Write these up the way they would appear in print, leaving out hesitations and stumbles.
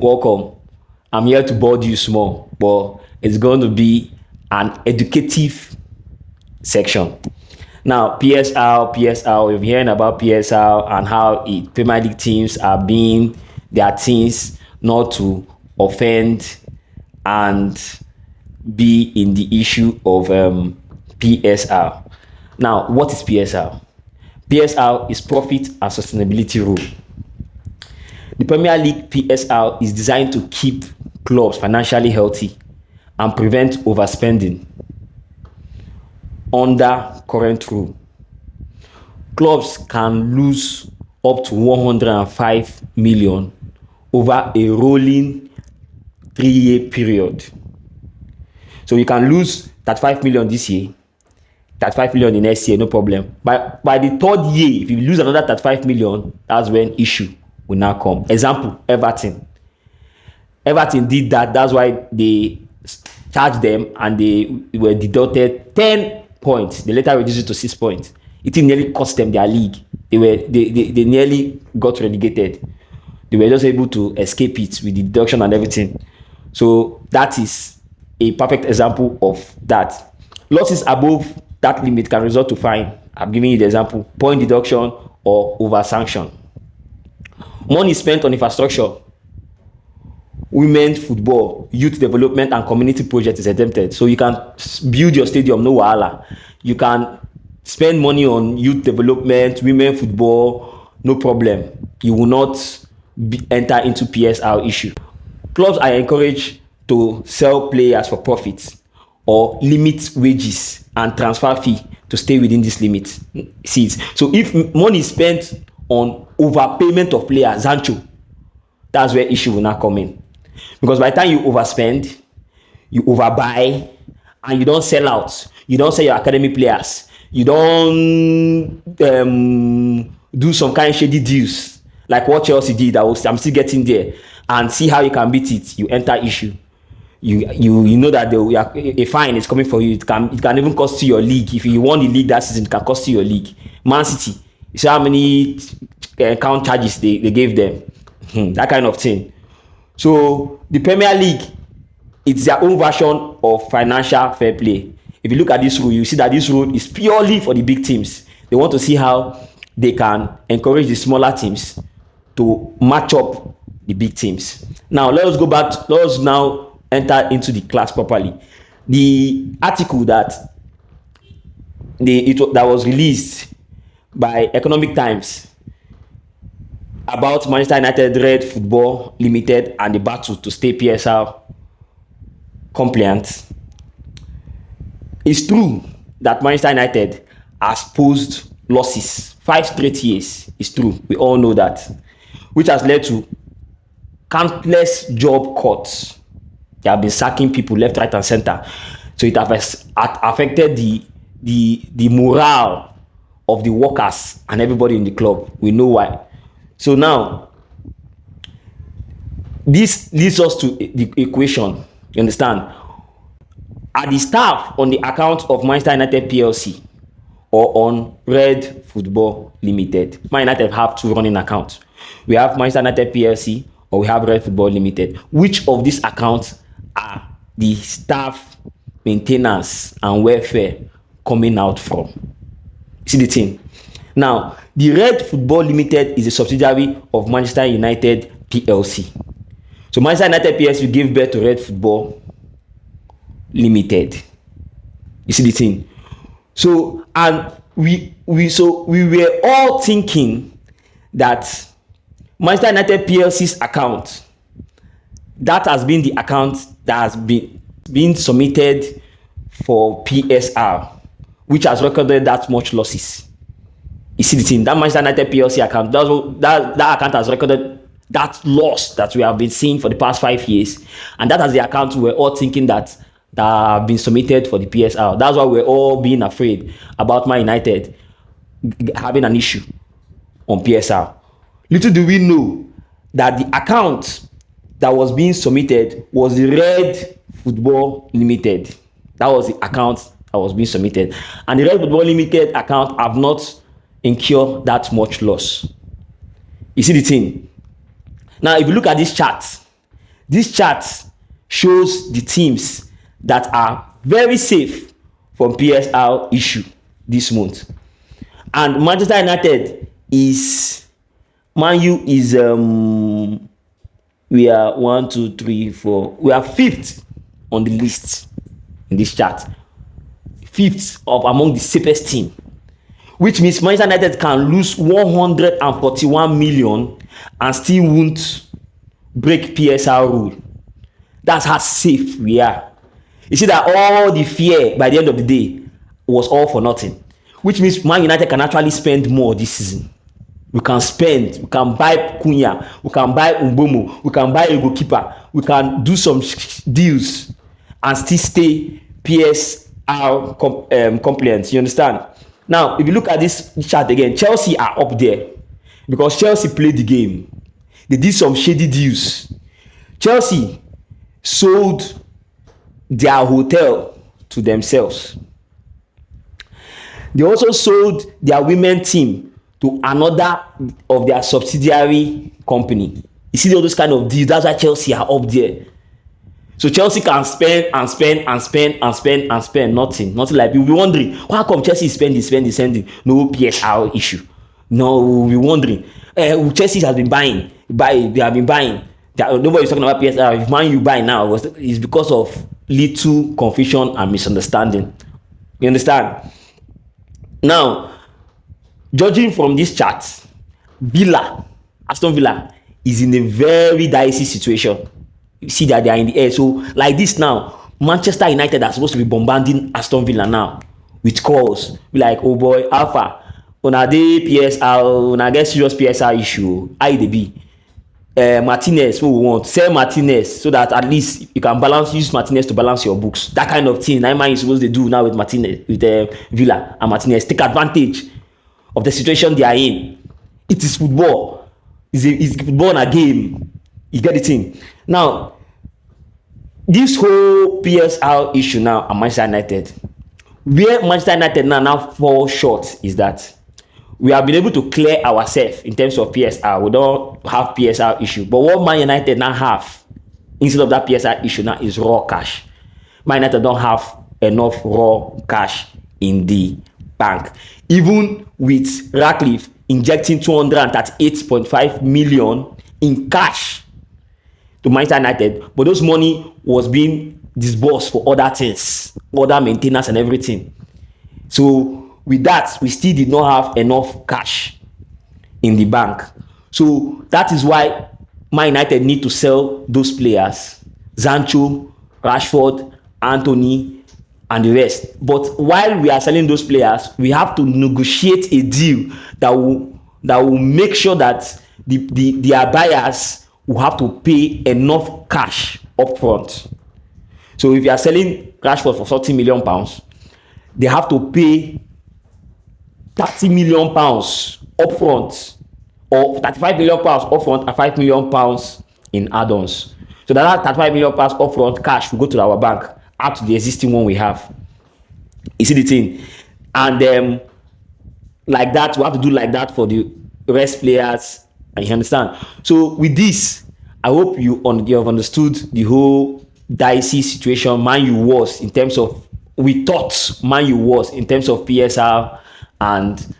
welcome. I'm here to board you small, but it's going to be an educative section. Now, PSL, we've been hearing about PSL and how Premier League teams are being their teams not to offend and be in the issue of PSL. Now, what is PSL? PSL is profit and sustainability rule. The Premier League PSL is designed to keep clubs financially healthy and prevent overspending. Under current rule, clubs can lose up to 105 million over a rolling 3-year period. So you can lose 35 million this year, 35 million the next year, no problem. By the third year, if you lose another 35 million, that's when issue will now come. Example, Everton. Everton did that. That's why they charged them and they were deducted 10 points. They later reduced it to 6 points. It nearly cost them their league. They nearly got relegated. They were just able to escape it with the deduction and everything. So that is a perfect example of that. Losses above that limit can result to fine. I'm giving you the example: point deduction or over sanction. Money spent on infrastructure, women's football, youth development and community project is exempted. So you can build your stadium, no wahala. You can spend money on youth development, women football, no problem. You will not enter into PSL issue. Clubs are encouraged to sell players for profit or limit wages and transfer fee to stay within this limit. So if money is spent on overpayment of players, Sancho, that's where issue will not come in. Because by the time you overspend, you overbuy, and you don't sell out, you don't sell your academy players, you don't do some kind of shady deals like what Chelsea did. I'm still getting there, and see how you can beat it. You enter issue. You know that a fine is coming for you. It can even cost you your league. If you won the league that season, it can cost you your league. Man City, you see how many count charges they gave them, that kind of thing. So the Premier League, it's their own version of financial fair play. If you look at this rule, you see that this rule is purely for the big teams. They want to see how they can encourage the smaller teams to match up the big teams. Now let us go back. Let us now enter into the class properly. The article that was released by Economic Times about Manchester United Red Football Limited and the battle to stay PSL compliant. It's true that Manchester United has posed losses 5 straight years. It's true. We all know that, which has led to countless job cuts. They have been sacking people left, right, and center. So it has affected the morale of the workers and everybody in the club. We know why. So now, this leads us to the equation. You understand? Are the staff on the account of Manchester United PLC or on Red Football Limited? Man United have 2 running accounts. We have Manchester United PLC or we have Red Football Limited. Which of these accounts are the staff maintenance and welfare coming out from? See the thing. Now, the Red Football Limited is a subsidiary of Manchester United PLC. So Manchester United PLC gave birth to Red Football Limited. You see the thing. So and we were all thinking that Manchester United PLC's account, that has been the account that has been submitted for PSL, which has recorded that much losses. You see the thing, that Manchester United PLC account, that account has recorded that loss that we have been seeing for the past 5 years, and that has the account we were all thinking that have been submitted for the PSL. That's why we're all being afraid about Man United having an issue on PSL. Little do we know that the account that was being submitted was the Red Football Limited. That was the account that was being submitted, and the Red Football Limited account have not incurred that much loss. You see the thing. Now, if you look at this chart, This chart shows the teams that are very safe from PSR issue this month. And Manchester United is Man U is we are 1, 2, 3, 4. We are fifth on the list in this chart. Fifth of among the safest team, which means Manchester United can lose 141 million and still won't break PSR rule. That's how safe we are. You see that all the fear by the end of the day was all for nothing, which means Man United can actually spend more this season. We can spend, we can buy Cunha, we can buy Mbeumo, we can buy a goalkeeper, we can do some deals and still stay PSR compliant. You understand? Now, if you look at this chart again, Chelsea are up there because Chelsea played the game. They did some shady deals. Chelsea sold their hotel to themselves. They also sold their women team to another of their subsidiary company. You see all those kind of deals. That's why Chelsea are up there. So Chelsea can spend and spend and spend and spend and spend nothing. Nothing like you'll be wondering, how come Chelsea is spending? No PSR issue. No, we'll be wondering. Chelsea has been buying. They have been buying. Nobody is talking about PSR. If Man you buy now, it's because of little confusion and misunderstanding. You understand? Now, judging from this chart, Aston Villa is in a very dicey situation. You see that they are in the air. So like this now, Manchester United are supposed to be bombarding Aston Villa now with calls. Be like, oh boy, Alpha, una dey PSR, una get serious PSR issue. How they be? Martinez, who we want, sell Martinez so that at least you can use Martinez to balance your books. That kind of thing. That man is supposed to do now with Martinez, with Villa and Martinez. Take advantage of the situation they are in. It is football. It's football in a game. You get the thing. Now, this whole PSR issue now at Manchester United, where Manchester United now fall short is that we have been able to clear ourselves in terms of PSR. We don't have PSR issue. But what Man United now have instead of that PSR issue now is raw cash. Man United don't have enough raw cash in the bank. Even with Ratcliffe injecting 238.5 million in cash to Manchester United, but those money was being disbursed for other things, other maintenance and everything. So with that, we still did not have enough cash in the bank. So that is why Man United need to sell those players, Sancho, Rashford, Anthony, and the rest. But while we are selling those players, we have to negotiate a deal that will make sure that their buyers will have to pay enough cash upfront. So if you are selling Rashford for 40 million pounds, they have to pay 30 million pounds upfront, or 35 million pounds upfront and 5 million pounds in add-ons. So that 35 million pounds upfront cash will go to our bank, add to the existing one we have. You see the thing? And like that, we have to do like that for the rest players. And you understand? So with this, I hope you have understood the whole dicey situation Man U was in terms of, we thought Man U was in terms of PSR and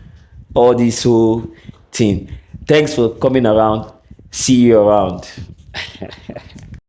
all this whole thing. Thanks for coming around. See you around.